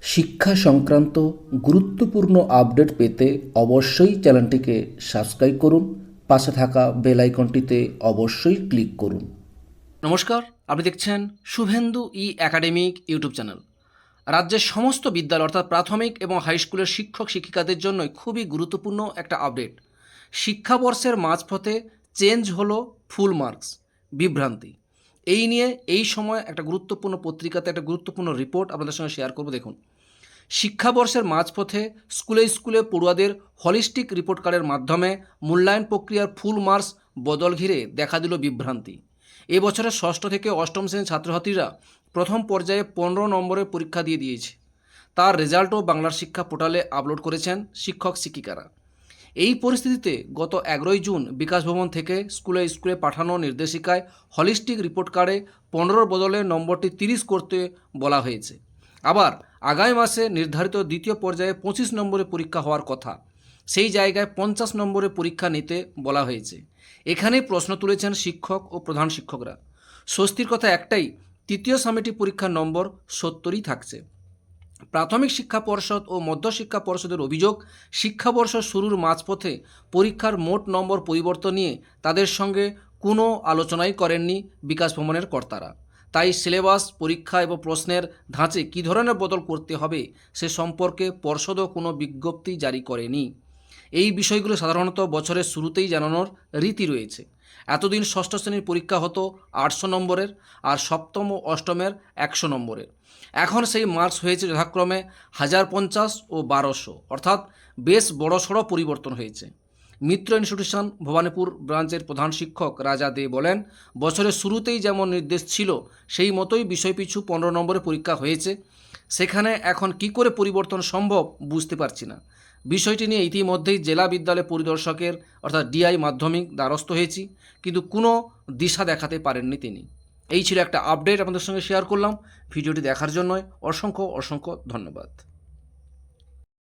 শিক্ষা সংক্রান্ত গুরুত্বপূর্ণ আপডেট পেতে অবশ্যই চ্যানেলটিকে সাবস্ক্রাইব করুন, পাশে থাকা বেল আইকনটিতে অবশ্যই ক্লিক করুন। নমস্কার, আপনি দেখছেন শুভেন্দু একাডেমিক ইউটিউব চ্যানেল। রাজ্যের সমস্ত বিদ্যালয় অর্থাৎ প্রাথমিক এবং হাই স্কুলের শিক্ষক শিক্ষিকাদের জন্য খুবই গুরুত্বপূর্ণ একটা আপডেট। শিক্ষাবর্ষের মাঝপথে চেঞ্জ হলো ফুল মার্কস, বিভ্রান্তি। এই নিয়ে এই সময় একটা গুরুত্বপূর্ণ পত্রিকাতে একটা গুরুত্বপূর্ণ রিপোর্ট আপনাদের সঙ্গে শেয়ার করব। দেখুন, শিক্ষাবর্ষের মাঝপথে স্কুলে স্কুলে পড়ুয়াদের হলিস্টিক রিপোর্ট কার্ডের মাধ্যমে মূল্যায়ন প্রক্রিয়ার ফুল মার্কস বদল ঘিরে দেখা দিল বিভ্রান্তি। এবছরের ষষ্ঠ থেকে অষ্টম শ্রেণীর ছাত্রছাত্রীরা প্রথম পর্যায়ে 15 নম্বরের পরীক্ষা দিয়েছে। তার রেজাল্টও বাংলার শিক্ষা পোর্টালে আপলোড করেছেন শিক্ষক শিক্ষিকারা। এই পরিস্থিতিতে গত 11 জুন বিকাশ ভবন থেকে স্কুলে স্কুলে পাঠানো নির্দেশিকায় হলিস্টিক রিপোর্ট কার্ডে 15 বদলে নম্বরটি 30 করতে বলা হয়েছে। আবার আগামী মাসে নির্ধারিত দ্বিতীয় পর্যায়ে 25 নম্বরের পরীক্ষা হওয়ার কথা, সেই জায়গায় 50 নম্বরের পরীক্ষা নিতে বলা হয়েছে। এখানেই প্রশ্ন তুলেছেন শিক্ষক ও প্রধান শিক্ষকরা। স্বস্তির কথা একটাই, তৃতীয় সামেটিক পরীক্ষার নম্বর 70ই থাকছে। প্রাথমিক শিক্ষা পর্ষদ ও মধ্যশিক্ষা পর্ষদের অভিযোগ, শিক্ষাবর্ষ শুরুর মাঝপথে পরীক্ষার মোট নম্বর পরিবর্তন নিয়ে তাদের সঙ্গে কোনো আলোচনাই করেননি বিকাশ ভবনের কর্তারা। তাই সিলেবাস, পরীক্ষা এবং প্রশ্নের ধাঁচে কী ধরনের বদল করতে হবে সে সম্পর্কে পর্ষদও কোনো বিজ্ঞপ্তি জারি করেনি। এই বিষয়গুলো সাধারণত বছরের শুরুতেই জানানোর রীতি রয়েছে। এতদিন ষষ্ঠ শ্রেণীর পরীক্ষা হতো 800 নম্বরের, আর সপ্তম ও অষ্টমের 100 নম্বরের। এখন সেই মার্কস হয়েছে যথাক্রমে 1050 ও 1200, অর্থাৎ বেশ বড়সড় পরিবর্তন হয়েছে। মিত্র ইনস্টিটিউশন ভবানীপুর ব্রাঞ্চের প্রধান শিক্ষক রাজা দে বলেন, বছরের শুরুতেই যেমন নির্দেশ ছিল সেই মতোই বিষয়পিছু 15 নম্বরের পরীক্ষা হয়েছে। সেখানে এখন কি করে পরিবর্তন সম্ভব বুঝতে পারছি না। বিষয়টি নিয়ে ইতিমধ্যেই জেলা বিদ্যালয় পরিদর্শকের অর্থাৎ ডিআই মাধ্যমিক দ্বারস্থ হয়েছি, কিন্তু কোনো দিশা দেখাতে পারেননি তিনি। এই ছিল একটা আপডেট আপনাদের সঙ্গে শেয়ার করলাম। ভিডিওটি দেখার জন্য অসংখ্য ধন্যবাদ।